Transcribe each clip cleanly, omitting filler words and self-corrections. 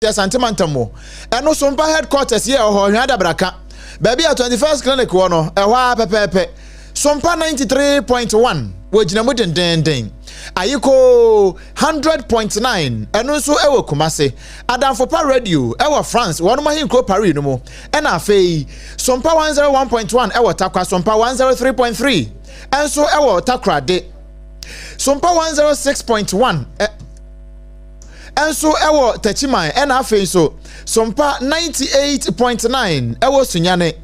Santimantamo. And no Sompa headquarters here or Hada Braka. Baby at 21st clinic one, a wa pepe. Sompa 93.1, which Namutin den. Ayiko 100.9, and also Ewo Kumase. Adam for Par Radio, Ewa France, one of my Inco Paris no more. And I fay Sompa 101.1, Ewa Takwa, Sompa 103.3, and so Ewa Takra de Sompa 106.1. And so ewo Techimai and afe so Sompa 98.9 ewo Sunyane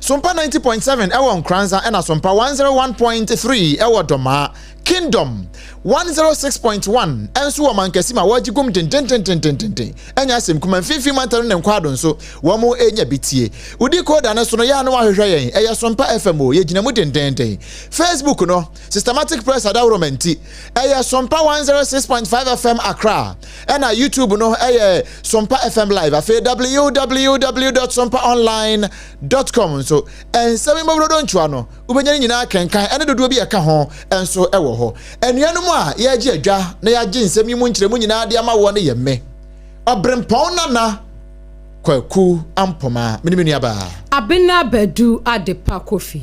Sompa 90.7 ewo Nkranza and Sompa 101.3 ewo Doma Kingdom 106.1 and so amankesima wajigum ten enya sem kuma fifi mantaro ne nkwado so wo mo enya bitie udi code na so no ya no ahwehwe yen eya Sompa FM o yegina mu den Facebook no systematic press adawromenti eya Sompa 106.5 FM Accra and YouTube no eya Sompa FM live afi www.sompaonline.com so en sami mabrodo ntwa no ubenya nyina kenkan ene dodo bi eka ho enso ewo ho enuanu ya ji adwa na ya ji nsem yimu nkyeremu nyina de ama wo ne yemme obrempon nana kwaku ampoma menimenu aba abena badu adepa kofi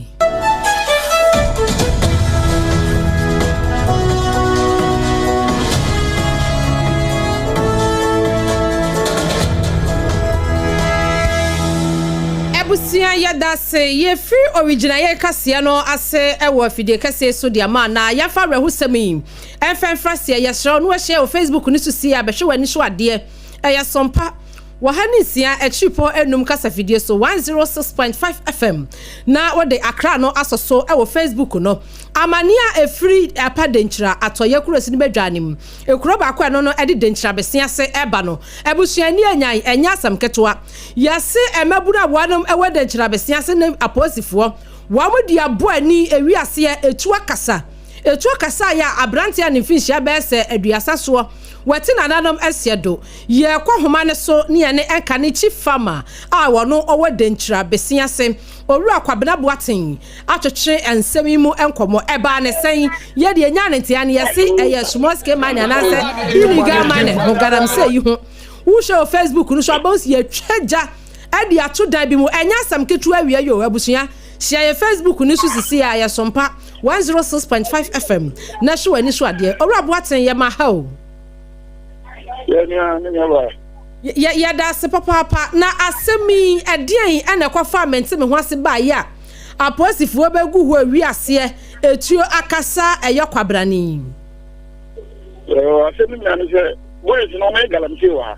ebusia yada se ye free original ye kase no ase ewo afide kase so dia ma na ya fa rehusemi enfan frase ye share no share o Facebook ni so si abehwe wani so ade ya Sompa wahanisia echipo enum kasa video so 106.5 FM na wode Accra no asoso ewo Facebook no amania e free apadenchira atoye kuresi ni bedwanim ekuro ba kwa no edi denchira besia se eba no ebusuani anyan enya asam ketwa yase emabura boanom ewo denchira besia se ne aposifo wamudi aboani ewiase etua kasa ya abrantia ne finhia be se aduasa so wati nananom asiedo ye kwa homa ne so ne ne enka ne chief farmer a wono owo denchira besia se oru akwabena boaten atwetwe ensem mu enkomo eba ne sen ye de nya ne ntia ne yesi eye small scale man na se illegal man ho garam se yi ho wo show Facebook no so abons ye twaja ade ato dan bi mu enya sam ketu awie yo abusua share Facebook ni so sisi ya Sompa 106.5 FM na show ani so ade oru aboaten ye ma ha o ya da se papa na asemi edian ene kwa farmment me ho ase ba ya aposifuo begu ho awiase etuo akasa eyokwabrani asemi me anu se boys no me galamti wa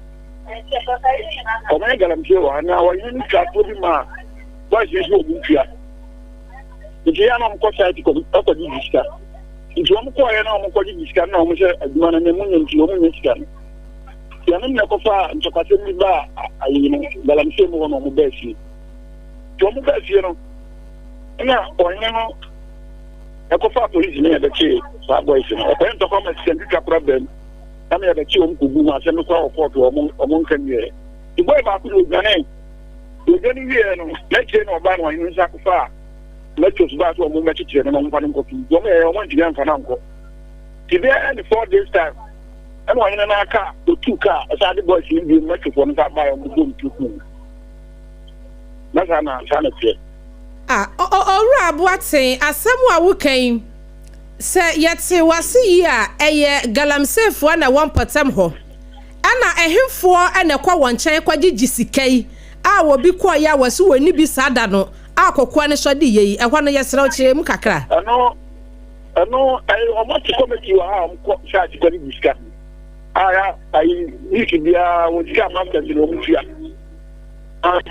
o me galamti wa na wa yin ka to bi ma boys yi so buntua ya na mko site ko ko di diska nti o mko ya na mko di diska na o mo se aduma na mu nti o mu diska ya na ko fa ntokase mi ba ayi no galamse mo no mo besi to mo besi no na onye no e ko fa police ni e be che sa boys no e ko ntoko ma sendika problem na me e be che o mko bu ma se me ko report o mo nkan ye the boy ba ku do gane do gani ye no na che no ba no yin sa ko fa let's ba so mo mechi che no mo fa nko tu do me e o mo ndi nfa na nko ti be any 4 days time and one in a car, the 2 car, as I the boys in the microphone that by on the boom to that's an answer. What saying, as someone who came, say, yet say, was see ya a galamse for and a 1% ho. Anna a him for and a qua one chain qua GCK. I will be quiet was who will be sadano. I could quite shadi, and one of your slouchy mukakra. I know, I want to come to your side to discuss. I need to be with Gamma and Lucia. Ora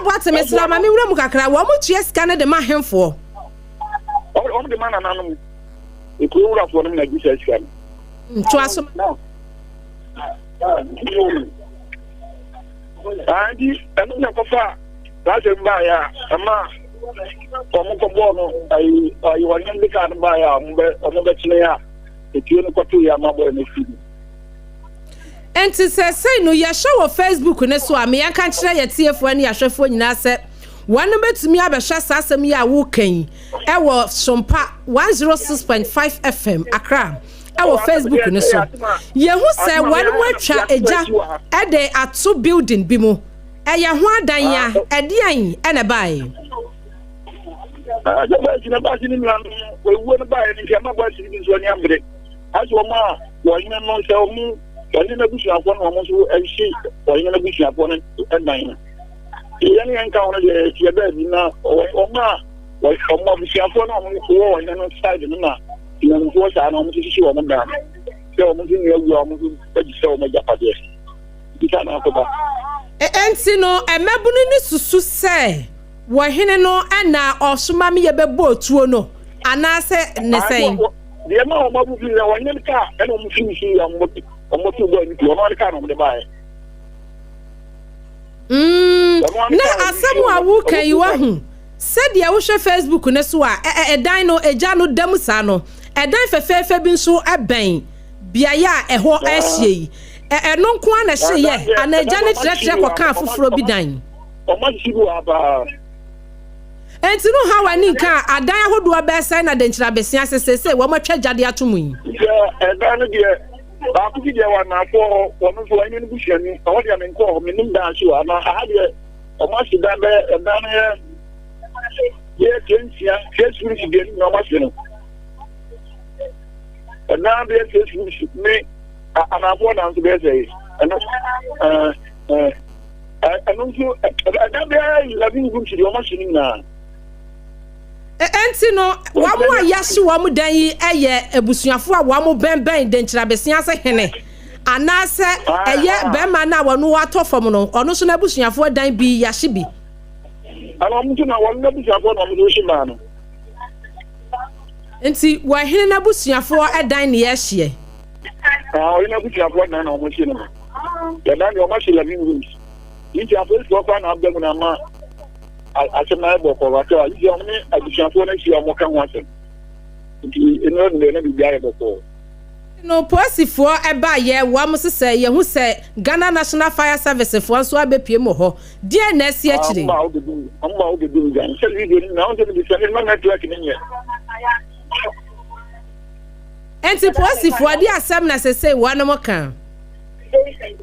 what a mess, Mamma Mukakra, what much yes can the man for? All the man and the crew of one like this. Trust no. And far. That's a buyer, a man. Omokobono I want to look at by and to say no ya show of Facebook na so am ya kan kire ya tiefo ne ya hwefo nyina se one betumi abehwa sasem ya wo kan e wo Sompa 106.5 FM Accra our Facebook ni so ye hu say wan mo atwa eja e dey ato building bi mu e ye ho adan ya e de an e na bai the best in a bus in England, we wouldn't buy any camera in Zoniambre. As your ma, or in a non tell me, or in a bush of one almost and she, or in a bush of one and 9. The only encounter the Tiabina or ma, or from what we shall for no war and not side in the night. You know, what I know to show on the ground. So, I'm going to show my Japanese. You can't have about. And no, a mabuni susu say. Wahine no ana osuma me yebebo tuo no anase ne sen the amount of people that were in the car and on finishing on what to go into one car on the buy. Na asemu awu kan yi wa hu said ya wo hwe Facebook ne so a edan no eja no dam sa no edan fefefe bi nso aben bia ya eho ahie eno nko ana hye ye ana eja ne trɛtrɛ kɔ kan foforo bi dan o ma sibu aba. Enti no how ani ka adan ahodo abɛsɛn na denkyira besia sesese wo matwa jade atomu yi. Yeah, edan no de ba ku de wa na ko wono so ani no buhwani o de amenko o menim dan so ana aha de o ma si dan be edan ye kensia kesu ri de no ma se no. Edan be kesu ri me ana bo dan so be say eno eno so edan be labin gum si o ma se ni na. Enti no wa mo ayahye wa mo dan yi eye ebusuafo a wa mo benben denkyira besia se hene anase eye bema na wonu atofom no ono so na ebusuafo dan bi yahye bi ana mo tuna wonu na ebusuafo na mo do shi ma no enti wa hene na ebusuafo edan ne yahye o ina ebusuafo na na mo shi no ya na ni o ma shi la bin yi afo so kwa na abemu na ma asema ebo ko wa to ayi on ni adisafo na shi omo kan wasen nti eno ne na bi biya ebo no posifo eba ye wa mo sese ye hu se Ghana National Fire Service fo so abepie mo ho die na si akire amma o de du gan se video ni na on de bi se na network ni nye enti posifo ade asem na sese wa no mo kan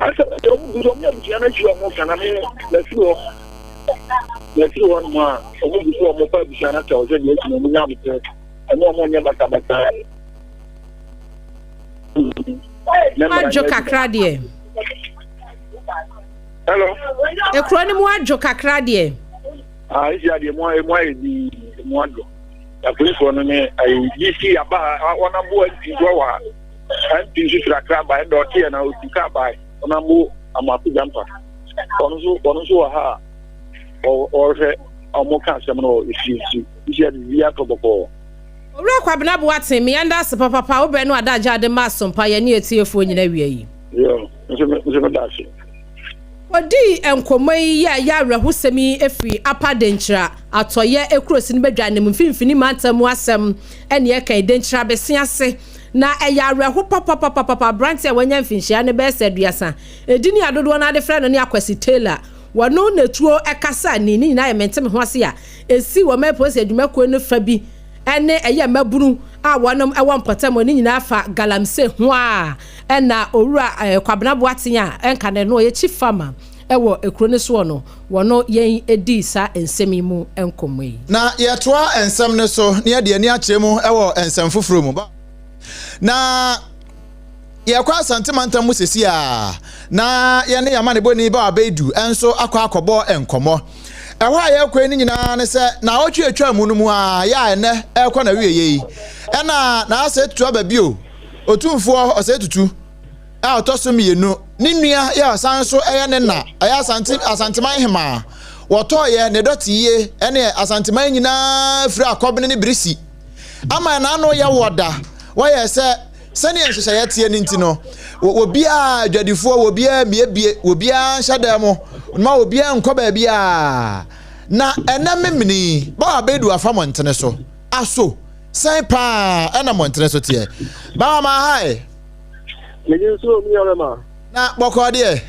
asa do do mi bi na shi omo kan na me la fi o let's see one more. I want to show more people Shana to say yes no nya bit. I know mo nya bata. Adjo kakra de. Hello. E kro ni mo adjo kakra de. Isi ade mo di mo adjo. Ya police no ne ai DC aba ona bo anti go wa. Anti su kakra ba do tie na osika ba. Ona mo amapu jampa. Ono so ha. Or omo kan sem no isi ya to boko owura kwabena bo aten me anda se papa wo no adaja de ma sompa ye ne etiefo nyina wie yi yo nse dashi odi enkomai ya rahusemi efi apa denkyira atoye ekrosi ne badwa ne mfimfini mantamu asem ene ye kan denkyira besia se na eya reho papa branch e wanya mfinhia ne be seduasa edini adodo na ade frɛ no ne akwasi tailor wano netuo ekasa ni na yementem ho ase a esi wo me police adwumako ne fa bi ene eye mabunu a wonom ewo mpatam ni nyina fa galamse ho a ena owura kwabena boaten a enka ne no ye chief farmer ewo ekro ne so no wono yen edi sa ensemi mu enkomoi na yetoa ensem ne so ne de ani akyemu ewo ensem foforo mu ba na yakwa santimanta mu sesi a na ye ne yama ne boni ba abedu enso akwa akobo enkomo eho a yakwa ni nyina ne se na otwe atwa mu no mu a ya ene ekwa na wiye yi ena na ase tutu ababio otumfo ose tutu a otoso mienu ni nua ya sanso eye ne na aya asantiman hema woto ye ne dotiye ene asantiman nyina firi akobne ne brisi ama na no ya woda waye se sani enhyehyɛ yɛtie ne ntino obia adwadifo obia miebie obia hyadamo ma obia nkɔba bia na enamemni ba abedu afamontene so aso san pa ena montene so tie ba ma hai meje so mi orema na bokɔ de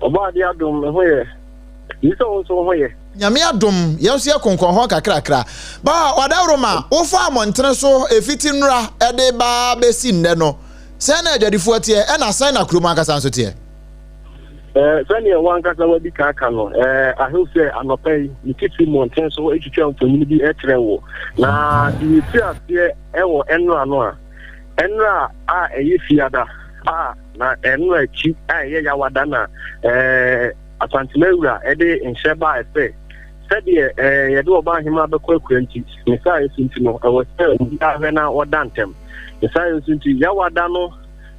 oba de adom me hoye yiso so hoye nyame adom yenso ye konkon ho kakrakra ba wadawroma wo fa amontene so efiti nura ede ba besi nne no se na adwadifo tie e na san na kroma akasa nso tie sani wan kasa wadi kaka no I hope say anopai ni kiti mountain so etwetwa mfonyini bi etrewo na di tia tie ewo enra no a enra a eye fiada na enra chi a ye ya wada na asantemawura ede enhyeba efe said ye do oba hima be kwakwanti ni sai sinti no ewo se ndi ahwe na odantem ni sai sinti ya wada no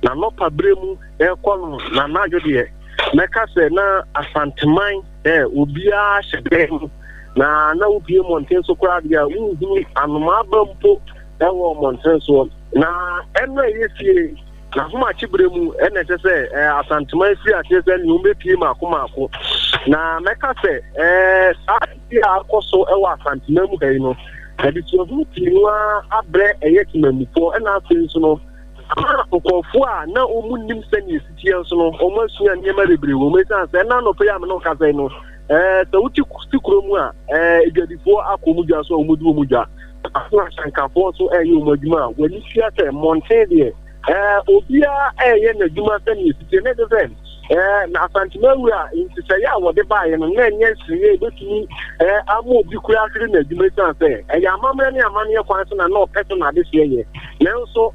na no pabremu ekono na najo de meka se na asanteman obia hyedem na ubie monten so kra dia uhu anoma bampo ewo monten so na enwe yesie na homa chibremu ene se asanteman fi atese ni umepie mako na meka se dia akoso ewo asanteman mu kai no edi so hu tiwa abre eyetimamufo ena asenso no akọfọ a na omunnim sani sitie so no omasua niema rebre wo mesan se na no pe ya me no ka se no se wuti sikuro mu a edwadifo akomudwa so omudu omudwa afọ sankafo so eyi omadwuma wani fia se monten de obia eye na dwuma sani sitie ne de zen na asantemawura intise ya wo de bae no na enye sire betumi amo obi kura asiri na dwuma san se eya amamre ne amane kwan so na no peto na de sie nanso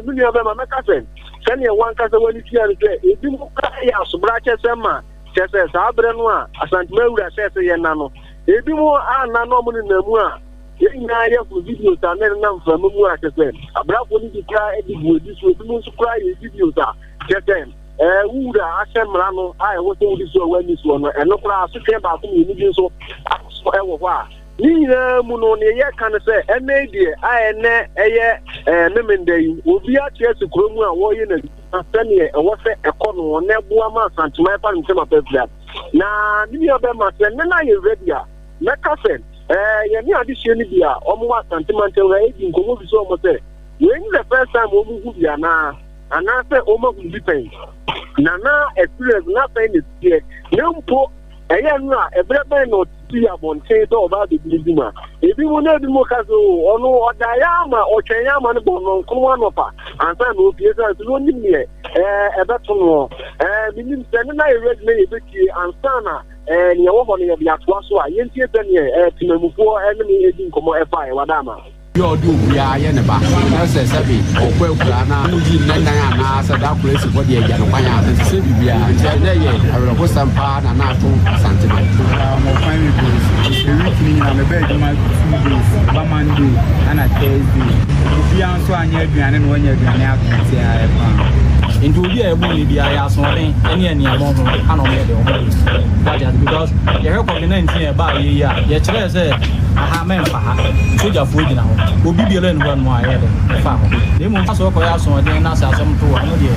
dunia be ma meka sen sene wan kasa wani tia re ebi mu ka ya sobra chesema chese sabre no a asantemawura chese ye na no ebi mu ana no mu na mu a yenya ya ku video ta na mfamu mu a chese abra ko ni dikra edi bu edi so ebi mu so kra ye video ta chese wura asemra no ai wo so udi so wani so no eno kra asotwe ba ko ni bi so ewo kwa ni mu no ne ye kan se enedie ai ne eye memendai obi a chese kromu a wo ye na asane ewo se ekono ne bua ma santima pa ntema pefia na ni obe ma se ne na ye ready a na ka se ye ni adihye ni bia omo santima ntema e di nkomo bi so omo se when the first time omo hu bia na anase omo hu bi pen na experience na pen is here nempo eye no a ebrebe no ti abonten do ba de bilima ebi mo na bi mo ka so ono odaya ma otwenya ma no bono nko anopa ansa no obi esa so ni me ebeto no binim se na e ready na ebeki ansa na ni wo ho no ye bia to so a yentie se ne timamufo ni edi nkomo efa e wadama yo do bia ye ne ba se bi okwa na uji nan na sa da kure si body eja no kwanya se bibia je ye awro ko sampa na to sentiment mo find me go every clean na me bed my 2 days ba Monday and Thursday bia so anya aduane no anya aduane akati a e pa into bia e mo ni bia ya so den ene amon ho ana me de o mo because ye COVID-19 e ba ye ya ye kire se aha men fa ha soja fo gina ho obi bi ele no no aye de fa ho de mo aso ko ya so den na sa asem to ho de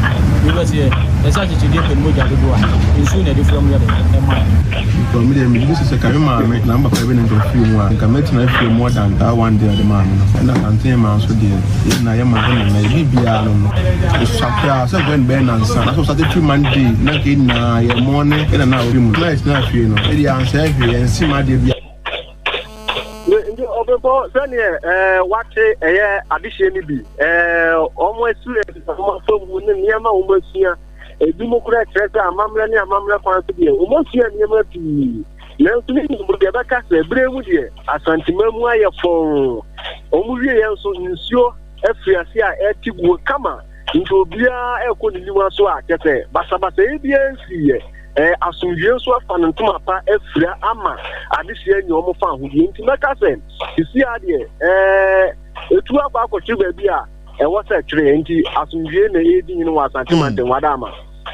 we be se e sa chichi de pe mo ja do a insu na de from ye de e ma to me de me se ka ma me na mba fa be na fi mu a nka meti na fi more than that one day de ma me no na kantin ma so de na ye ma na bi bia no so sa so when ben and sa so start to Monday na ke na ye morning e na obi mu na fi no e di answer fi en si ma de bia Obenpo sani wache adihye ni bi omo experience omo so mu ne niam omo sua ebi mo kura trese amamre ne amamre kwan so de omo sua niam ati na so ni mo de ba ka se bre mu de asantima mu aye fon omo wie yen so nsuo afiase a etigu kama nto bia ekoni niwa so a kete basabasa ebia nsiye asumdie so afa ntoma pa afira ama adehye nyi omo fa ho nti meka se isi ade etu akwa akọchi ba bia ewo se twere nti asumdie na edi nyi no wasantema den wadama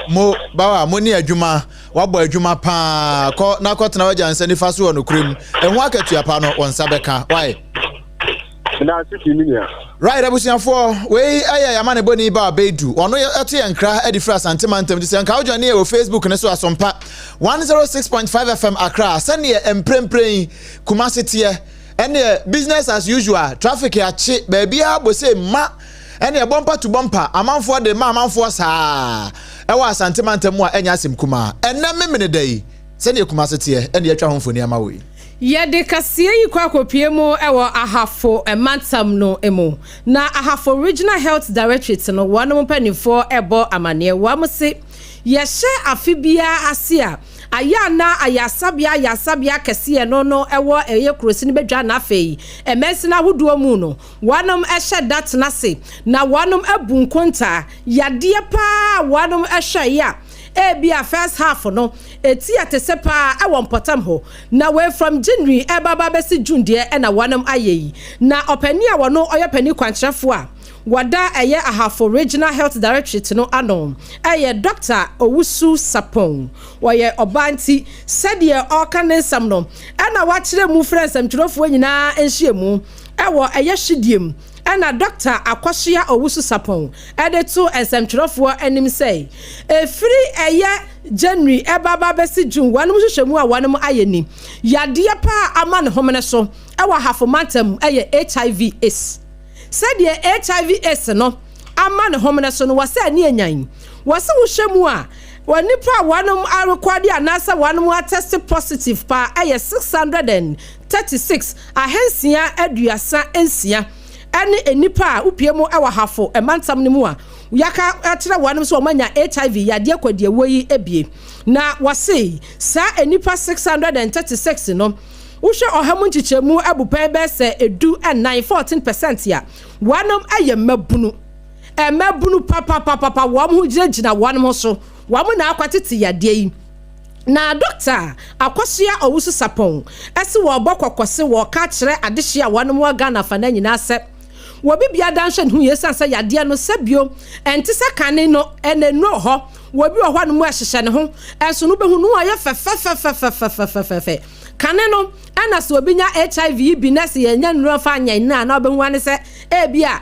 mo bawa mo ni adwuma wabọ adwuma pa ko na kọtena wajanse ni faso wo no krem ehu akatua pa no wonsa beka why na sisi minia right abusiafo we aya yamane boni ba bedu ono eto yankra edifra santemantem dise yanka ojani e o Facebook ne so asompa 106.5 FM Accra sane emprempren kumasete ene business as usual traffic ya chi ba bia bose ma ene bumper to bumper amanfo de ma amanfo saa ewa asantemantem a enya asim kuma enne memene dai sane kumasete ene yatwa homfoni ama we Yede kasie yi kwa kopie mu ewo ahafo emantam no emu na ahafo regional health directorate no wanu mpanifo ebo amane wamse yehye afibia asia aya na ayasabia kese no ewo eye krosi ni bedwa na afei emensina hodo mu no wanum ehye dat na se na wanum ebunkonta yade pa wanum ehye ya ebia first half no eti atesepa awon potam ho na we from January ebaba besi June de na wanam ayeyi na opani a wono oyepani kwankyerefo a wada eye ahafo regional health directorate no anom eye Dr. Owusu Sapon woye obanti sedie okanesam no na wachire mu friends amtwerofo nyina enhyiemu ewo eye hidiem na Dr. Akwashia Owusu Sapon edeto ensemtwerofo anim say efiri eye January ebaba besi June wanum hwehwemu a wanum ayeni yade pa ama ne homene so ewa hafo mantam eye HIV AIDS said the HIV AIDS no ama ne homene so no wase ani anyan wase hwehwemu a wanipa wanum arekwade anasa wanum test positive pa eye 636 ahensia aduasa ensia ene enipa a upiemu ewa hafo emantam ne mu a yaka atira wanum so omanya HIV yade kwade woyi ebie na wase sa enipa 636 no ushe ohamu nchichemu ebupa bese edu and 14% ya wanum aye mabunu papa wamu jina wanum so wamu na akwatiti yade yi na Dr. Akwashia Owusu Sapon esi wo bokwakose wo ka kire adehia wanum wa Ghana fa na nyina se wo bibia danshe hu yesansa yade no sebio enti se kane no enenu ho wo bi ho no mu ahyehye ne ho enso no behu no aye fe kane no ana so obinya HIV biness yenya nuru fa anya na obehu ane se ebia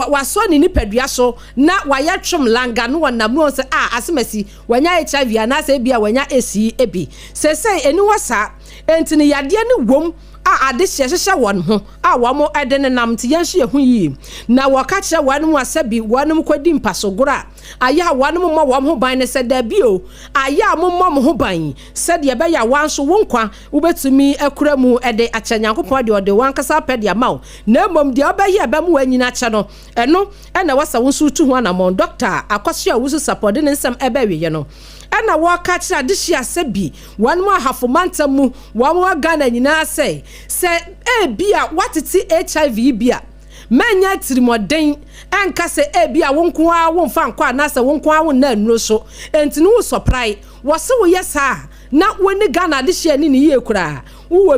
waso ni nipadua so na wayatwom langa no wonam no se asemasi wanya HIV ana se ebia wanya esi ebi se eni wasa entini yade ne wom ade hyehye won ho wamo ede ne nam te yanhye hu yi na waka kire wanum asabi wanum kwadi mpasogora aya wanum mo wom ho ban ne se da bio aya mo ho ban se de be ya wanso wonkwa ubetumi akura mu ede achanyankopon de ode wankasa pede amaw na mom de obaye ba mu wanyina che no eno na wasa wonso tu ho anamon Dr. Akwashia Owusu Sapon de nsem ebe wiye no ana waka kira dishi asebi wanmu ahafo mantamu wanmu Ghana nyina se bia watiti HIV bia menya tirimoden enka se bia wonko a wonfa nkwa anasa wonko a wonna nuro so entinu wo surprise wo se wo yesa na woni Ghana dishi ani ni ye kura uwo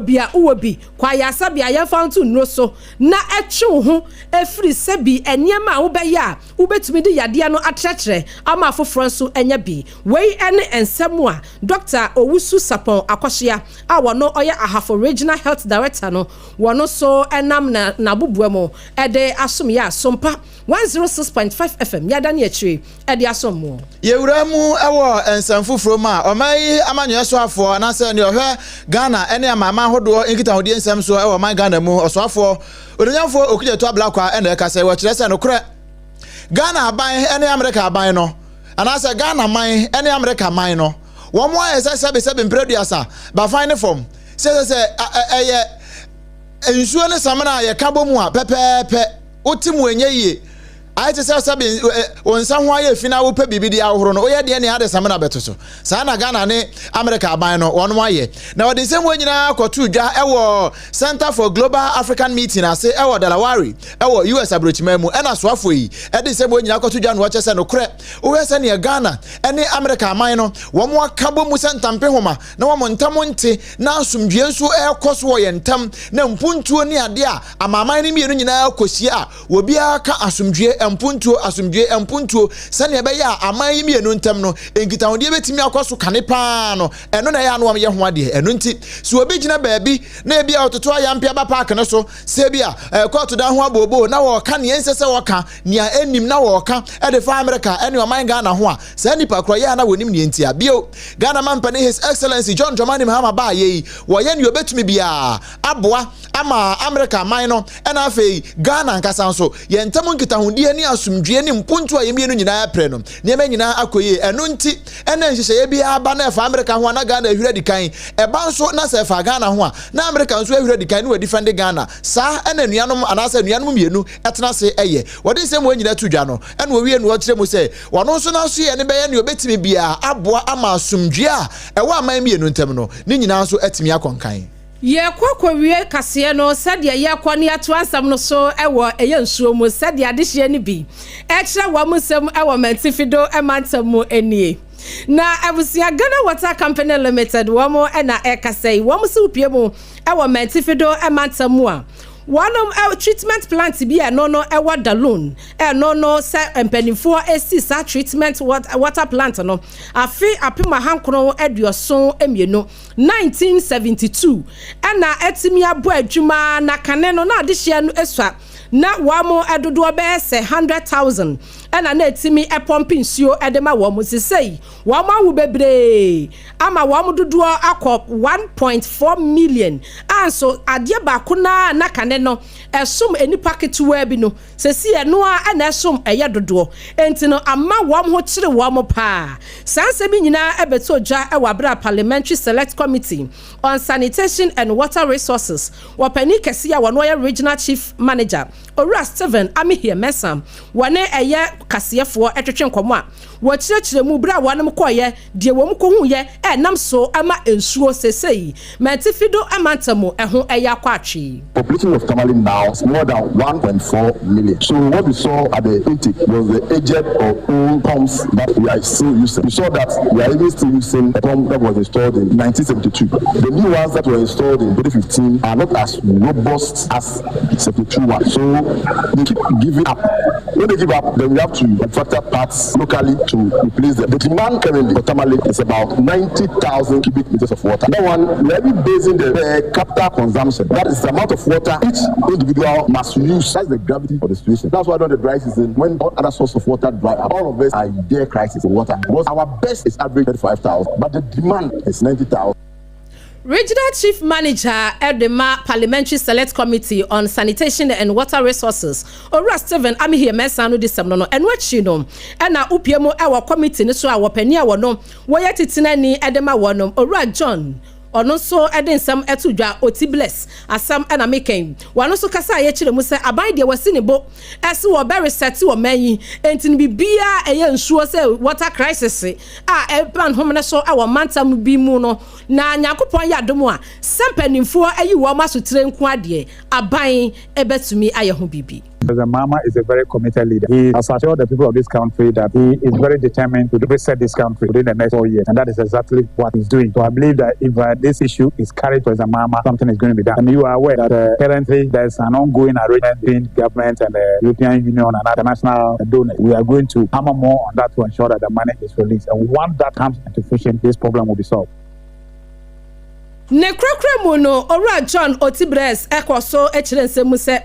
bi kwa ya sabia ya fantu nuro so na etwe ho efiri sebi eniema wo be ya ubetumi di yade no atrechre ama afoforo so enya bi wei ene ensemu a Dr. Owusu Sapon Akwashia a wono oya ahafo regional health director no wono so enam na bubuemo ede asom ya SOMPA 106.5 FM yada ne achire ede asom mo yewuramu ewo ensamfufuro ma omai amanyo so afo na se ne ohwe Ghana ene mama hodo enkita hodi ensam so ewo man Ghana mu osoafo odonyamfo okuje to ablakwa ene ka se wo kire se no kure Ghana aban ene America aban no anase Ghana man ene America man no wo mo ayese sebe mpreduasa ba fine form se eye ensuo ne samana ye kabo mu a pepepe otimu enye yie aite sabe onsa ho aye fina wo pe bibidi ahoro no oye de ne ade samana betoso sa na Ghana ne America aban no wono aye na odi nsem wonyina kotu dwa ewo Center for Global African Meeting ase ewo Delaware ewo US abrochimemu ena soafo yi edi nsem wonyina kotu dwa no chese no kre wo se ne Ghana ene America aban no wo mo akabo mu sentampe homa na wo mo ntamo nte na asumdwe nso ekoso wo ye ntam na mpuntuo ne ade a amaman ne mienu nyina akosia wo bia ka asumdwe empuntuo sane ebe ya aman yi mienu ntem no enkita hode betimi akoso kane pa no eno na ya no ye ho ade eno nti so obi gina baabi na ebi a ototo ayampia ba park no so se bia court da ho abobo na wo ka ne ensese wo ka nia enim na wo ka e de fa America ene o man Ghana ho a sa nipa kro ya na wonim ne ntia bio Ghana man pane His Excellency John Dramani Mahama ba ye wo ye ne obetumi bia aboa ama America man no ena afei Ghana nkasa so ye ntam nkita hode ahenka ni asomdwe ni mpontu a yemienu nyina apre no niema nyina akoye eno nti ena nhyehyeye bia aba na efa America ho na Ghana ahwira dikan eba nso na se efa Ghana ho a na America nso ahwira dikan no defend Ghana sa ena nuanom anasa nuanom mienu etena se eye wodi se mo nyina tudwa no ena owie no kire mu se wono nso na so ye ne beye ne obetimi bia aboa ama asomdwe a ewa aman mienu ntem no ni nyina nso etimi akonkan ye kwakwawie kase no sadia ye kwani ato ansam no so ewo eye nsuo mu sadia de hye ni bi ekira wa musem ewo mantifido emantam mu enie na abusia Ghana Water Company Limited womo ena ekasei womo se upie mu ewo mantifido emantam mu a one treatment plant bi no ewo dalon no se empanifo esi sa treatment water plant no afi apima hankro eduoso emienu 1972 ena etimi abo adwuma na kane no na adehia no esua na wamo edodo be se 100,000 ena na etimi epompi nsuo edema wamo sesei wamo awu bebre ama wamo dodo akọ 1.4 million anso ade ba ko na kane no esum enipa ketewa bi no sesi eno a ena esum eye dodo enti no ama wam ho kire wam pa sanse bi nyina ebeto dwa ewabra parliamentary select committee on sanitation and water resources wapani kese ya wono ya regional chief manager Ora Steven Amihie Mesam wane eye kaseyefo etwetwe nkomo a wo kirechire mu bra wanem koye de wom ko hu ye enam so ama ensuo sesei mantifido amantamu eho eye akwatwe. Population of Tamale now is more than 1.4 million. So what we saw at the intake was the aged or old pumps that we are still using. We saw that we are even still using a pump that was installed in 1972. The new ones that were installed in 2015 are not as robust as 72 ones. So they keep giving up. When they give up, then we have to manufacture parts locally to replace them. The demand currently for Tamale is about 90,000 cubic meters of water. That one, we are basing the capital consumption. That is the amount of water each individual must use. That's the gravity of the situation. That's why during the dry season, when all other sources of water dry up, all of us are in their crisis of water. Because our best is average 35,000, but the demand is 90,000. Regional Chief Manager Edema Parliamentary Select Committee on Sanitation and Water Resources Ora Steven Amihie Mesano disem no enwachi no na upiemo ewa committee ni so a wopani a wono woye titina ni Edema wono Ora John ono so eden sam etudwa oti bless asam na meken wano so kasa ye kire mu se aban de wasi ne bo ese wo be reset wo manyi entin bibia eye nsuo se water crisis a epan homne so a wo mantam bi mu no na nyakopon ya domo a sempanimfo ayi wo masotire nku ade aban ebetumi aye ho bibi. President Mama is a very committed leader. He has assured the people of this country that he is very determined to reset this country within the next 4 years. And that is exactly what he's doing. So I believe that if this issue is carried to President Mama, something is going to be done. And you are aware that currently there's an ongoing arrangement between government and the European Union and international donors. We are going to hammer more on that to ensure that the money is released. And once that comes into fruition, this problem will be solved. Nekrokre mono Ora John Otibres ekoso echirensemu se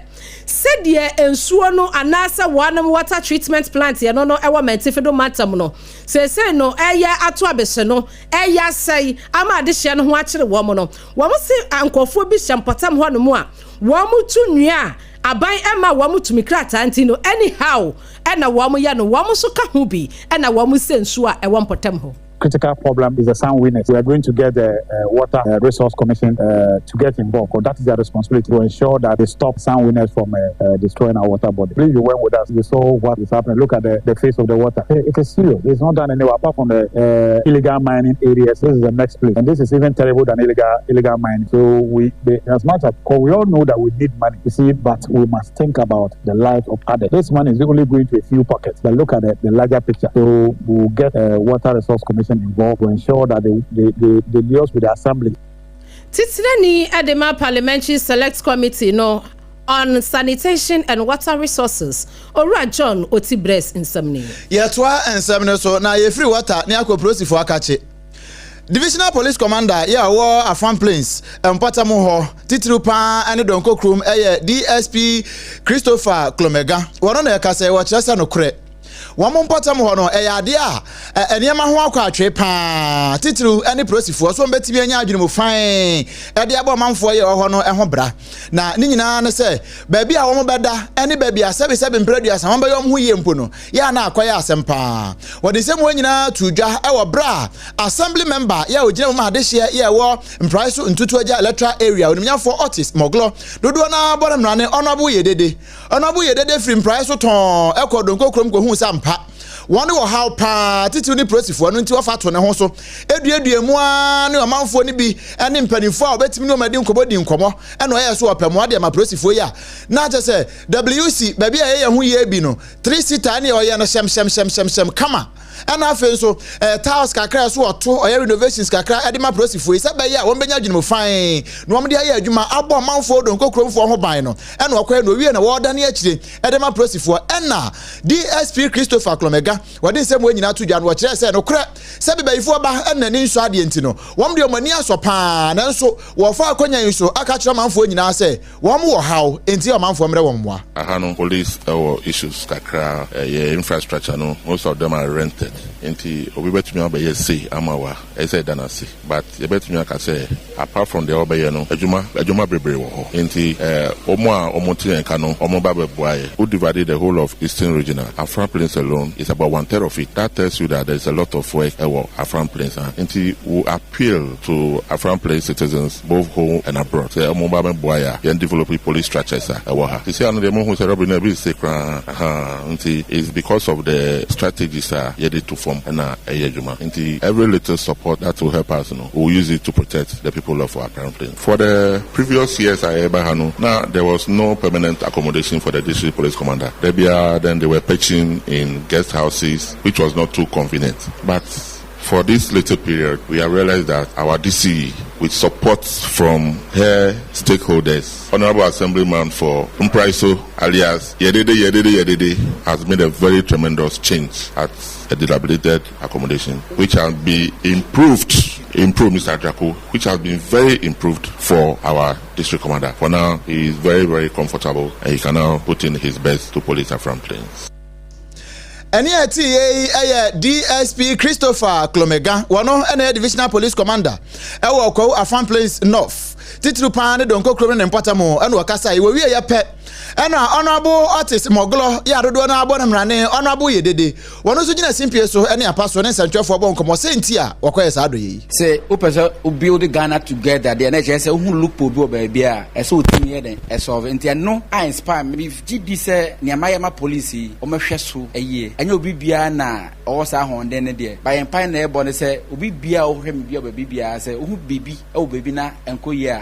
sedie ensuo no anasa wanam water treatment plant ye no ewa mantifido matam no se no eya ato abese no eya sei ama adehye no ho akire wo mo no wo mo se ankofo bi hyempatam ho no mu a wo mo tu nua aban ema wo mo tumi krata anti no anyhow ena wo mo ye no wo mo so ka ho bi ena wo mo se nsuo a ewo mpotam ho. Critical problem is the sound winners. We are going to get the Water Resource Commission to get involved, because that is their responsibility to ensure that they stop sound winners from destroying our water body. Please, you went with us. You saw what is happening. Look at the face of the water. It is serious. It's not done anywhere apart from the illegal mining areas. This is the next place, and this is even terrible than illegal mining. So as much as we all know that we need money, you see, but we must think about the lives of others. This money is only going to a few pockets. But look at the larger picture. So we'll get a Water Resource Commission involved to ensure that they deal with the assembly. Titirani Edema Parliamentary Select Committee on Sanitation and Water Resources Ora John Otibres Insamni. Yetwa ensamne so na ye free water ni akoprosi for akache. Divisional Police Commander wo Afan Plains empatamu ho titiru pa ane donko krum eye DSP Christopher Klomega wono na yakase wo kirasa no kure wɔn mo mpɔtam hɔ no ɛyɛ ade a nneɛma ho akɔ atwe paa titiri ɛne polisifoɔ so mbɛtumi anya adwene mu fan ɛde abɔ manfoɔ yɛ hɔ no ɛho bra na ne nyinaa ne sɛ baabi a wɔn bɛda ɛne baabi a sɛbi mpraduasa wɔn bɛyɛ wɔn ho yie mpo no yɛ ana akɔyɛ asɛm paa wɔde sɛ mo nyinaa tu dwa ɛwɔ bra assembly member yɛ ogyina mu adehyeɛ yɛ wɔ mprae so ntutu agya electoral area onimnyafo Otis Moglo dodo na bɔre mrane ɔnɔbo yɛ dede free mprae so ton ɛkɔ donko krom ko hu sampa wɔn wɔ how pa titiw ni polisifoɔ no nti wɔfa to ne ho so edua mu a ne ɔmanfoɔ ne bi ɛne mpanimfoɔ a obetimi ne ɔmadi nkɔbɔ di nkɔmɔ ɛna ɔyɛ so ɔpɛ mo ade ma polisifoɔ yi a na kyɛ sɛ WC baabi a yɛyɛ ho yɛ bi no 3 seater ne ɔyɛ no hyɛm kama ɛna afei nso tiles kakra so ɔto ɔyɛ renovations kakra ɛde ma polisifoɔ yi sɛ bɛyɛ a wɔn bɛnya adwene mu fan na wɔn de ayɛ adwuma abɔ ɔmanfoɔ donko kromfoɔ ho ban no ɛna ɔkɔɛ no wie na wɔda ne akyire ɛde ma polisifoɔ ɛna DSP Christopher Klomega wɔde nsɛm wɔn nyinaa to dwa no wɔkyerɛ sɛ no korɛ sɛ bɛyifoɔ ba ɛna ne nso adeɛ nti no wɔn de wɔn ani asɔ paa nanso wɔfa akɔnya yi so aka kyerɛ ɔmanfoɔ nyinaa sɛ wɔn wɔ haw enti ɔmanfoɔ mmerɛ wɔn mmoa aha no police issues kakra infrastructure no most of them are rented enti obi betumi abɛyɛ say amawa ɛsɛ danase but yɛbɛtumi aka sɛ apart from the ɔbɛyɛ no adwuma bebree wɔ hɔ enti ɔmo a ɔmo te nka no ɔmo ba bɛboa who divided the whole of Eastern Regional Afran Plains alone is about 1/3 of it. That tells you that there's a lot of work at Afran Plains enti we appeal to Afran Plains citizens both home and abroad sɛ ɔmo ba bɛboa yɛn develop police structures ɛwɔ ha sisi ano deɛ mo hu sɛ rɔbi na bi se kra enti it's because of the strategies yɛde to form and every little support that will help us, we'll use it to protect the people of our Plains. For the previous years, there was no permanent accommodation for the district police commander. Then they were pitching in guest houses, which was not too convenient. But for this little period, we have realized that our DC, with support from her stakeholders, Honorable Assemblyman for Mpraiso, alias Yedede, has made a very tremendous change at a dilapidated accommodation, which has been improved, Mr. Draco, which has been very improved for our district commander. For now, he is very, very comfortable and he can now put in his best to police Afran Plains. Any DSP Christopher Klomega, one of divisional police commander, Afran Plains North. Titru pan donko krom ne mpatamo ena wakasa yi we ya pet ena honorable Otis Moglo ya dodo na abɔ mrane honorable yedede wono so gina simpie so ene apaso ne santwefo bɔ nkomo senti a wakoye sa do yi say upese u build Ghana together there na je say hu look po bi oba bia e so otimi ye den e solve enti no I inspire me gidi say ne amayama police o mehwe so eye anya obi bia na o sa honde ne de by empire na e bɔ ne say obi bia o hwe me bia oba bia say hu bibi e o baby na enkoye a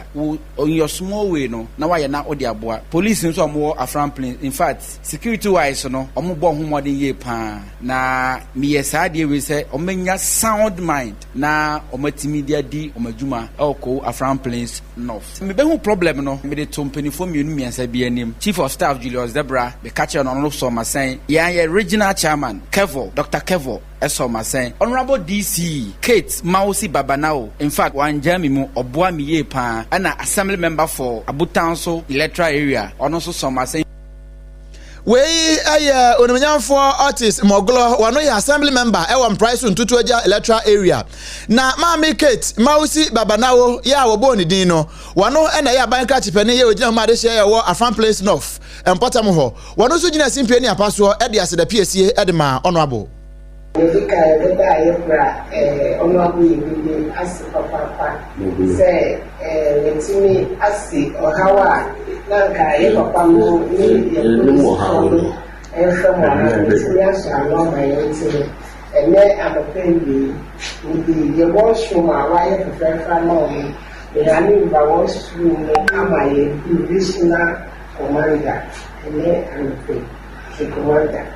on your small way no na why na odi aboa police nso mo Afran Plains in fact security wise no omo bo homodin ye pa na me yesa de we say omenya sound mind na omatimi dia di omadwuma elko Afran Plains North me be hu problem no me de tompanifo mienu miensa bi anim chief of staff Julius Debra be catch on no so masen ya regional chairman Dr. Kevo eso masen honorable DC Kate Mausi Babanao in fact wan jami mu oboa mi ye pa na assembly member for Abutanso electoral area ono so masen we onimnyamfo Otis Moglo wano ya assembly member ewa price ntutu aja electoral area na Mami Kate Mausi Babanao ya wobo ni din no wano na ya banka chipene ye ogina ma de share ya wo Afran Plains North empota mo ho wano so gina simpie ni apaso e de aseda PSA e de ma honorable Yedika yedida yebra honorable yedide asi papa say wetimi asi ohawa nanka ye papa mo ni ye hawo efemo wetimi asi alo ma yetimi ene amopendi udi ye washuma wa ye prefer no me yani ba washroom ama ye divisional commander ene amopendi the commander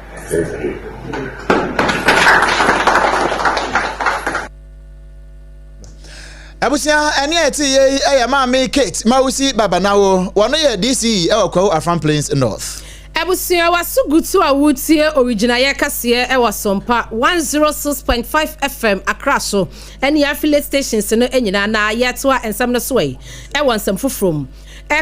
Abusia eni eti ye Mami Kate Mausi Babanawo wono ye DC ewakwa Afran Plains North Abusia wasugutu awutie original ye kase SOMPA 106.5 FM Accra so eni affiliate stations no enyina na yetoa ensam no so yi nsam fofrom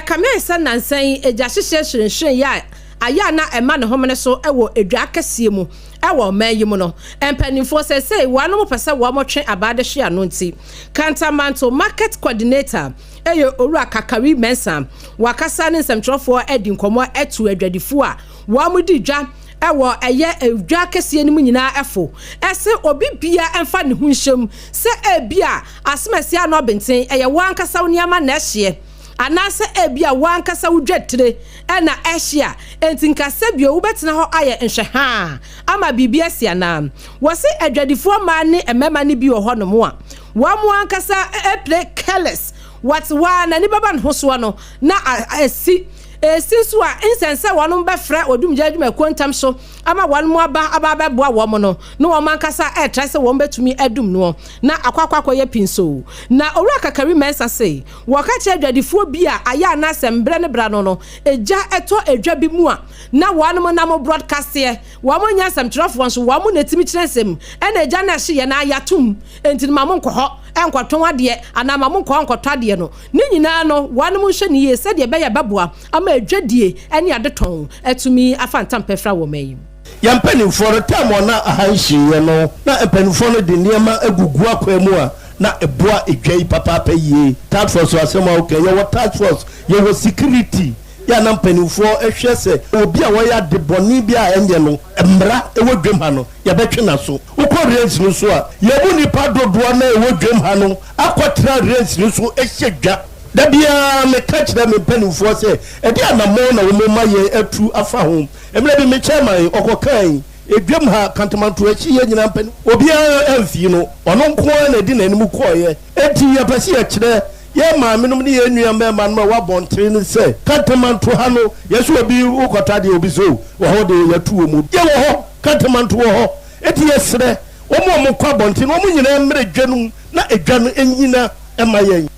kamesa nansan eja hyehye hyenhyen ya aya na ema ne homene so ewo edwa kase mu ɛwɔ ɔman yi mu no mpanimfoɔ sɛ wɔn pɛ sɛ wɔn abade hye ano nti Kantamanto market coordinator ɛyɛ owura kakari mensa wakasa ne nsɛmtwerɛfoɔ ɛdi nkɔmɔ ɛtu adwadifoɔ a wɔn di dwa ɛwɔ ɛyɛ edwa kɛseɛ no mu nyinaa ɛfo ɛsɛ obi bia ɛmfa ne ho nhyɛm sɛ ebia asɛmɛsia no benten ɛyɛ wɔn ankasa nneɛma na ɛhyeɛ anase ebia wankasa wudwetire na ehia entinkase bio wubetena ho aye nhwe ama bibia siana wose adwadifo ma ne emema ne bi wo ho no mo a wa mo ankasa play careless what wa na ni baba no so no na asi sinsu a insense wono befra odum jadwuma kontam so ama wono mo aba boa wo mo no no wo mankasa try se wo betumi adum no na akwakwakoye pinso na owura kakari mensa say wo ka che adwadifo bi a aya na sembre ne bra no eja eto edwa bi mu a na wono mo na mo broadcast ye wo mo nya semtrofo so wo mo netimi kyerensem na eja na hye ye na ayatum enti ma mo nkɔ enkoton ade ana ma mo nkɔtɔ ade no ni nyina no wono mo hye ne ye se de be ya beboa ama adwadie ene adeton atumi afantam pefra wo mayi yampanimfo no time na ahanhyiye no na empanimfo no de niema agugu akwa mu a na eboa edwai papa yie task force asema okay ye what task force ye wo security ya na mpanimfo ehwe se obi a wo ya de boni bi a enye no mmra ewo dwem ha no ye betwe na so ukọ race no so a ye bu nipa dodo na ewo dwem ha no akotra race no so ehyedwa da bia me catch them mpanimfo se e dia na mo na wo ma ye atu afa ho emre bi me chairman okokan edwem ha Kantamanto achi ye nyina mpani obi amfi no ono nko na di na anim koye enti ya pasi ya kire ye ma menum ne ye nua mema no wa bontre ne se Kantamanto ha no yeso obi ukota de obi so wo ho de yatu mu ye wo ho Kantamanto wo ho enti ye sere wo mo kwa bontre no mo nyina mre dwanum na edwa no enyina ema ye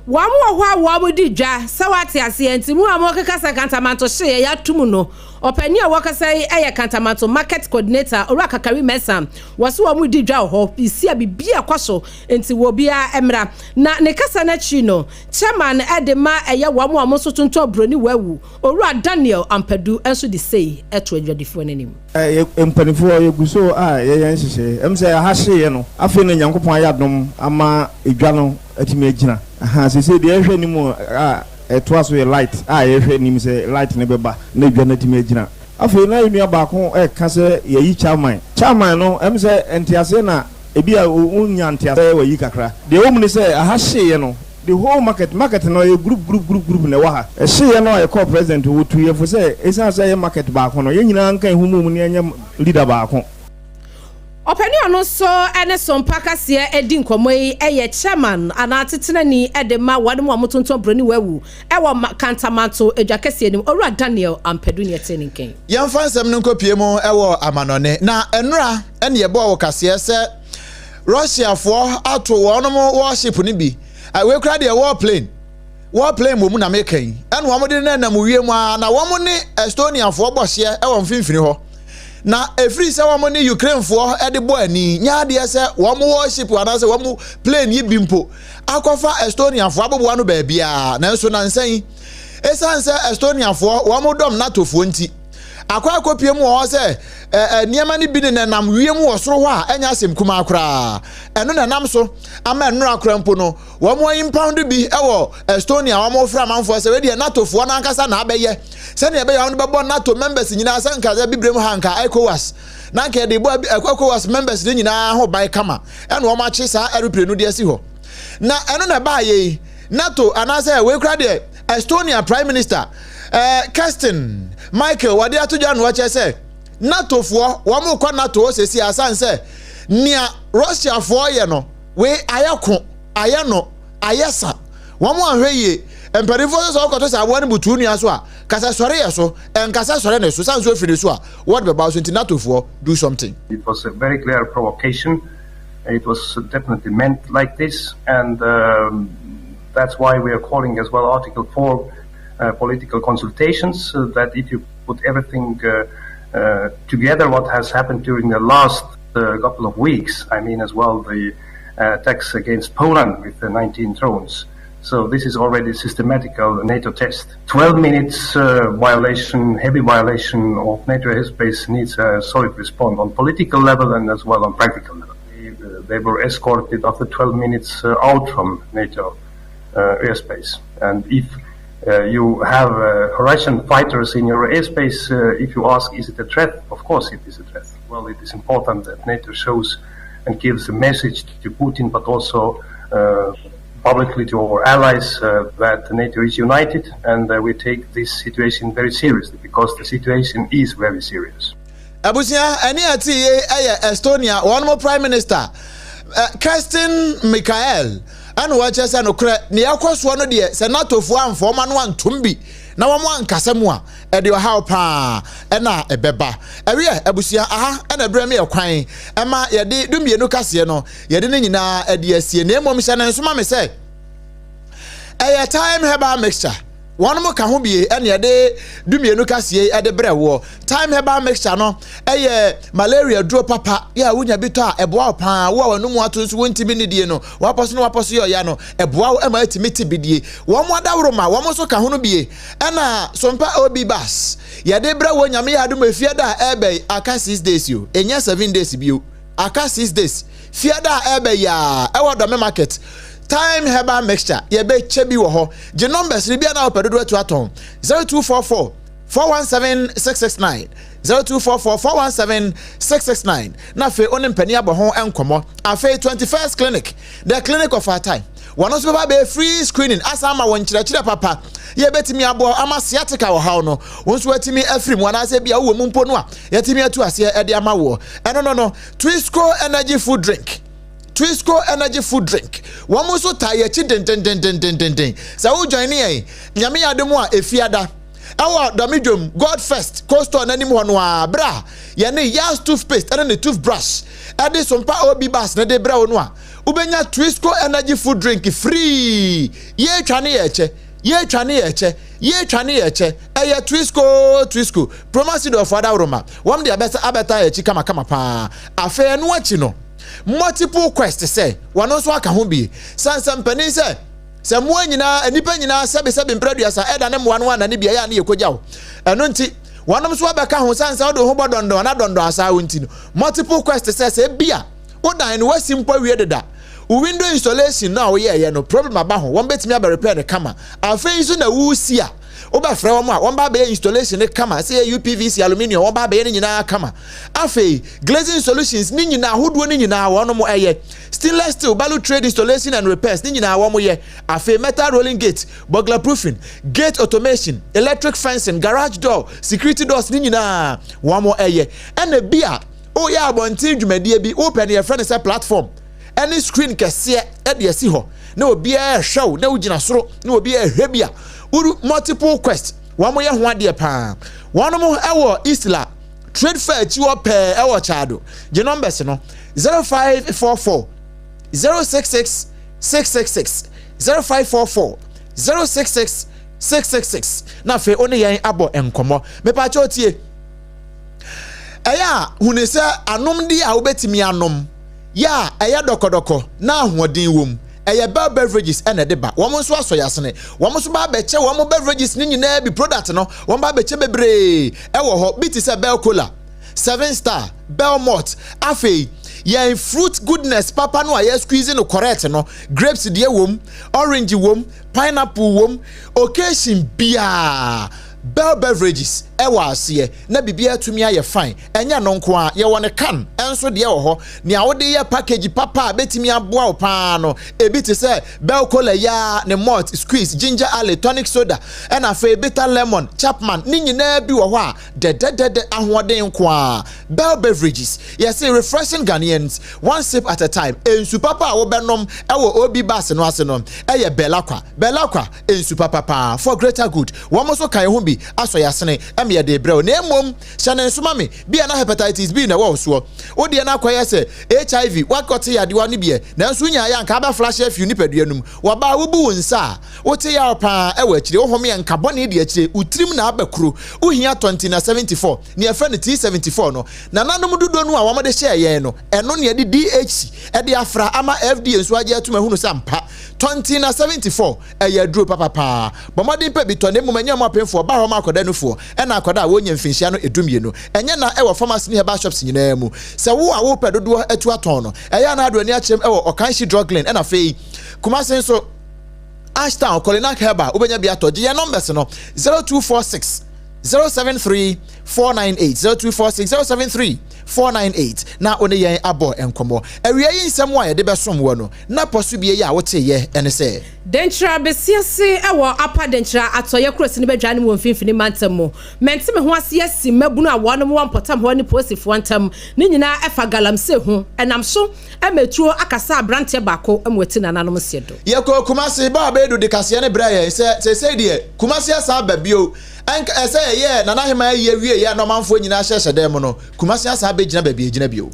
Wamu di dwa sawati asienti mu amokeka sa Kantamanto hye ya tumu no opani a wakasa eye Kantamanto market coordinator owura kakari mesa waso wamu di dwa ho isi abibia kwaso enti wo bia emra na ne kasa na chi no chairman edema eye wamu amoso tonto broni wawu owura Daniel Ampadu enso di sei eto adwadifo nanim empanifo ye guso a ye yenhye emse ha hye no afi no Nyankopon ayadom ama edwa no atimi agina aha se de ehwe ni mu a eto aso ye light a ye hwe ni mu se light ne beba na edwa na atimi agina afi na enu aba ko ka se ye yi chairman no emse entiase na ebi a unya entiase we yi kakra de wo mu ni se aha hye no the whole market no a group na wa ha hye no a call president wo tu ye fo se esa se ye market ba ko no ye nyina nkan humu mu ni anya leader ba ko opani ono so ene sompa kase edi nkomo yi eye chairman ana tetena ni edema wademo amotonto broni wawu ewo Kantamanto edwa kase enim owura Daniel Ampadu ne teninken yamfa nsem no nkopie mu ewo amanone na enura ene yebo wo kase se Russia for ato wonom worship ni bi we kra de war plane mo mu na mekan ene wo mo de na mo wie mu na wo mo ne Estonia for bohye ewo mfimfini ho na every say woman in Ukraine for ede boy ni nya de say wo mo worship ana say wo mo plane yi bimpo akofa Estonia for abobo no ba bia na nso na nsan esan say Estonia for wo mo dom NATO fo nti akwa kopie mu wo say niema ni bi ne nam wie mu wosoro ho a enya asem kuma akra eno na nam so ama eno akra mpo no wo mo impound bi ewo Estonia wo mo fra manfo say we de NATO fo na ankasa na abeye se na ebe ya no bebo NATO members nyina sanka za bibrem hanka ECOWAS na nka de bo ECOWAS members de nyina ho bai kama eno wo ma che sa aeroplane no de asi ho na eno na ba ye NATO anase we kra de Estonia prime minister Kirsten Michael wade atoja no wache say NATO fo wo mo kwa NATO sesi asan say nia Russia fo ye no we ayako ayano ayesa wo mo ahweye emperifo so okoto say abo ne butu nua so a kasa sore ye so enkasa sore ne so san so firi so a what be about NATO fo do something. It was a very clear provocation. It was definitely meant like this, and that's why we are calling as well Article 4 political consultations, that if you put everything together, what has happened during the last couple of weeks, I mean as well the attacks against Poland with the 19 drones, So this is already systematical NATO test. 12 minutes heavy violation of NATO airspace needs a solid response on political level and as well on practical level. They were escorted after 12 minutes out from NATO airspace. And if you have Russian fighters in your airspace, if you ask, is it a threat? Of course it is a threat. Well, it is important that NATO shows and gives a message to Putin, but also publicly to our allies that NATO is united, and we take this situation very seriously because the situation is very serious. Abusia, any Estonia, one more Prime Minister, Kerstin Mikael, and watches and Niakos one of the Senator for one Tumbi. Now one Casamua, and your how pa, and a beba. Area Abusia, and a bremy of crying. Emma, ye did do me no Cassiano, ye didn't na a DSC name of Miss and Summa say. A time heba mixture. One more Kahubi, and ye de do me no Cassie at the brew. Time heba mixture no, malaria draw papa, ya wunya bita, a boa pa, wow, no more to 20 minutes, waposio yano, a boa emitimity bidi, one more dauroma, one more so Kahubi, and sompa obi bas. Ya de bra when yami adu me fiada ebe, aka 6 days you, and yes 7 days you, aka 6 days, fiada ebe ya, ewa dome market. Time heba mixture ye be chebi wo ho je numbers ni bia na opedodo to aton 0244 417 669 0244 417 669 na fe onim pani abo ho enkomo afe 21st clinic the clinic of our time one also be free screening asama won chira papa ye betimi abo ama sciatica wo ha no wonso atimi afrim wana se bia wo mumpo no a yetimi atu ase e de ama wo no Twisco energy food drink. Twisco energy food drink. One more so tired, den. So join me, Yami Ademo, Efiada. Our Damidum, God first, coastal and anyone, bra. Yane Yas toothpaste and a toothbrush. Add some pa obi bas, na de bra noa. Ubenya Twisco energy food drink free. Ye chani eche. Aya Twisco. Promise of Father Roma. One day abeta echi kama pa. Afe no chino. Multiple quests say one also aka ho bi sansam pani say se mo anyina anipa nyina sebe mpraduasa eda ne mo wan na ne bia ya na yekogyawo eno nti wanom so abeka ho sansa do ho bodondo na dondo asa wonti no multiple quests say se bia odan no wasimpo wie deda window installation na ye no problem aba ho won betimi aba repair ne kama afei so na wusi a oba fra won a won ba be installation ne kama say UPVC aluminium won ba be ne nyina kama afei glazing solutions ni nyina hodo ni nyina won mo stainless steel balu trade installation and repairs ni nyina won mo afei metal rolling gate burglar proofing gate automation electric fencing garage door security doors ni nyina won mo and bia o ya abontin dwumadie bi open your friend say platform any screen kese e de si ho na obi a show na ugina soro na obi a hwebia multiple quest one mo ye ho ade pa one mo ewo Isla trade fair chi wo pe ewo chado je numbers no 0544 066 666 0544 066 666 na fe oni yen abo enkomo me pa cha otie eya hunese anom di a obetimi anom ya eya dokodoko na ahoden wom eye beverages ene deba wo so aso yasene wo so ba beche wo beverages ni nyina bi product no wo ba beche bebre ewo ho biti se bell cola 7 star belmont afei ye fruit goodness papa no aye squeeze no correct no grapes de wom orange wom pineapple wom occasion bia bell beverages ewa ase na bibia tumi aye fine enya no nko a ye wone can enso de wo ho ne awode ye package papa betimi aboa opa no ebi te se bell cola ya ne malt squeeze ginger ale tonic soda and afa bitter lemon chapman ni nyina bi wo ho a de ahoden nko a bell beverages yes refreshing Ghanaians one sip at a time ensu papa wo benom ewo obi bas no ase no belakwa ensu papa for greater good wo mo so kan ho bi aso yasene me de bro na mom hyane so ma me bia na hepatitis B na wo so wo de na akoye se HIV wakote ya de wa ne bie na nso nya ya nka ba flash afi nipadua num wo ba wo bu nsa wo te ya pa e wa kire wo hom ya nka bone de akire utrim na abakuru wo hia 20 na 74 ne ya fa ne T74 no na nanom dodo no a wo de share ye no eno ne de DHC e de afra ama FDA nso age atuma hunu sampa 20 na 74 eye duro papa bomodin pe bitɔ ne mumanya mo apemfo ba ho ma akoda nufo e na akoda wo nya mfinhia no edumie no enye na e wo pharmacy ne herbal shops nyina mu se wo a wo pe dodo etu aton no eya na ado ani achem e wo Okanshi drug lane e na fei Kumasi so Ashtown Kolina Herbal ubenya bia to je numbers no 0246 073 498 0246 073 498 na one yen abo enkomo awia yin nsem wa ye de besom wo no na poso bie ye a wote ye ene se dentra besiase ewo apa dentra atoye cross ni badwa ne wonfinfini mantam mo mente me ho ase asi mabunu a wonom wonpotam ho ne posifo antam ni nyina efa galamse ho enam so emetuo akasa abrante bako emweti nananom sedo ye ko Kumasi ba bedu de kase ne bra ye se de Kumasi asa babio anka ese ye nana hema ye wie ye no manfo nyina hyehye dem no Kumasi asa be gina babie gina bio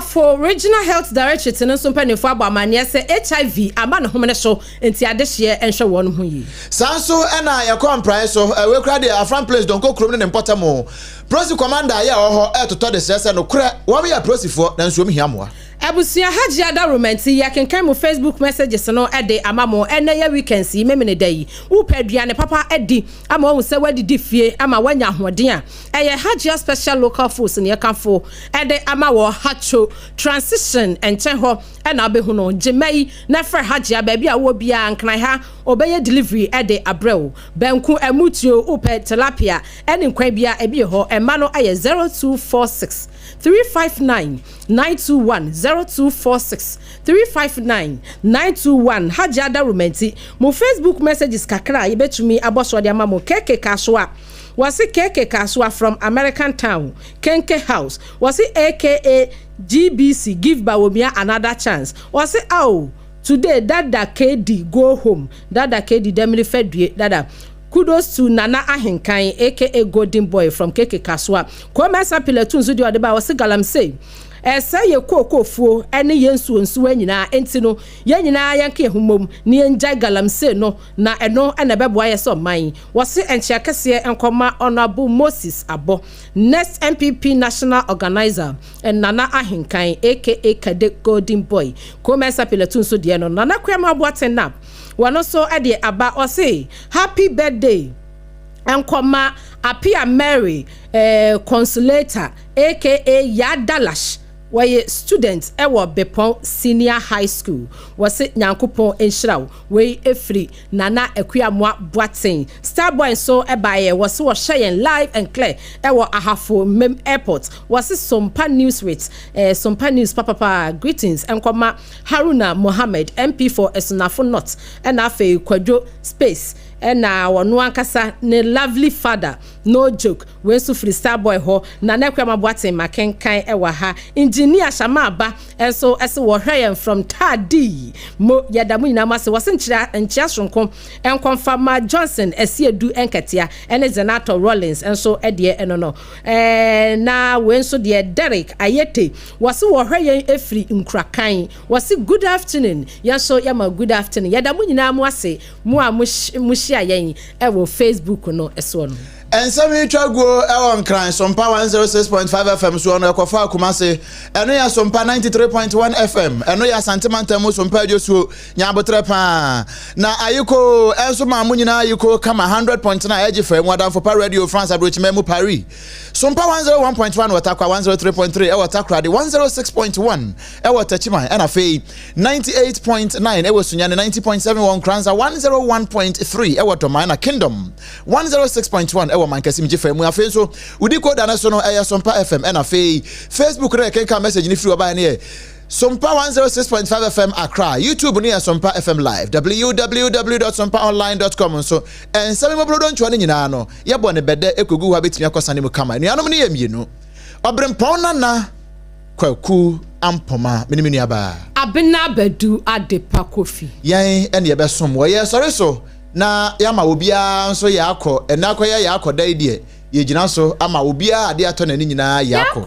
for regional health directorate no so mpanifo abamane se HIV ama ne homene so enti adehye enhwe won ho yi sanso ena ye comprise so we kra de afran place don ko krom ne importamo prosi commander ye oho etoto de sese no kra wo be ya prosifo na nso mhia moa Abusia Haji Ada Romanti ya kenkan mu Facebook messages no ede amamo ene ya weekends yi memene dai upeduane papa edi ama wo se wadi fie ama wanya ahoden a eye Haji special local force ne yakafo ede ama wo hacho transition enche ho ena abehu no jemai na fra Haji baby a wo bia nkran ha obeye delivery ede abrel benku emutio upe tilapia ene nkwan bia ebi ho ema no aye 0246 359 921 0246 359 921 Haji Ada Romanti mo Facebook messages kakra yebetumi aboso de ama mo keke kaswa wasi keke kaswa from American Town Kenke House wasi aka GBC give Bawumia another chance wasi today dada KD go home dada KD demili fedue dada kudos to Nana Ahinkan aka Golden Boy from Keke Kaswa Komesa Pilatun Zudi Odeba wasi galamse say ye kokofuo ene yensu anyina enti no yanyina yanke humom ni enjai galamse no na eno ena beboa ye so man wose enchia kese enkoma honorable Moses Abo next MPP national organizer and Nana Ahinkan aka Kade Golden Boy Komesa Pilatun so de no Nana Kwema Boatenap wano so ade aba ose happy birthday enkoma Apia Mary consulator aka Yadalash waye student ewo Bepon Senior High School wase nyankopon enhiraw we efri Nana Akuamwa Boaten Starboy so ebaye wase wo share live and clear ewo ahafo mem airport wase Sompa News with Sompa News papa greetings enkoma Haruna Mohammed MP for Esunafo North and afi Kwadwo space ena wono ankasa ne lovely father no joke we so free Starboy ho Nana Akuamwa Boaten makenkan ewa ha engineer Shamaba enso ese wo hweye from Tadi mo yadamu nyina mase wose nchia sonko enkonfama Johnson esiedu enketia ene Zenato Rollins enso edie enono na we enso de Derek Ayete wose wo hweye efri nkrakan wose good afternoon yaso yama good afternoon yadamu nyina mo ase mo a mushia yen ewo Facebook no eso no ensami twago ewon kran Sompa 106.5 FM so no ekofa Kumasi eno ya Sompa 93.1 FM eno ya Santimantam Sompa Josu nyabotre pa na ayiko enso ma munyina ayiko kama 100.9 ejife mwadan for Radio France Abrochimemu Paris Sompa 101.1 watakwa 103.3 ewo takra de 106.1 ewo tachima ena fei 98.9 ewo sunyane 90.71 Kranza 101.3 ewo Tomana Kingdom 106.1 ewo mankasi mjife mu afi so udi koda na so no eya Sompa FM ena fei Facebook re kenka message ni free oba ne Sompa 106.5 FM Accra YouTube ni Sompa FM live www.sompaonline.com so ensami mo brodo ntwa nyina no yebo ne bede ekogu ha betimi akosane mu kama nuanom ne yamienu obrempon na kwaku ampoma menimini aba abena badu adepa kofi yan ene ye besom wo ye sori so na yama obia nso ya akọ ena akọ ya akọ dai die ye gyina so ama obi a ade ato n'ani nyinaa yakɔ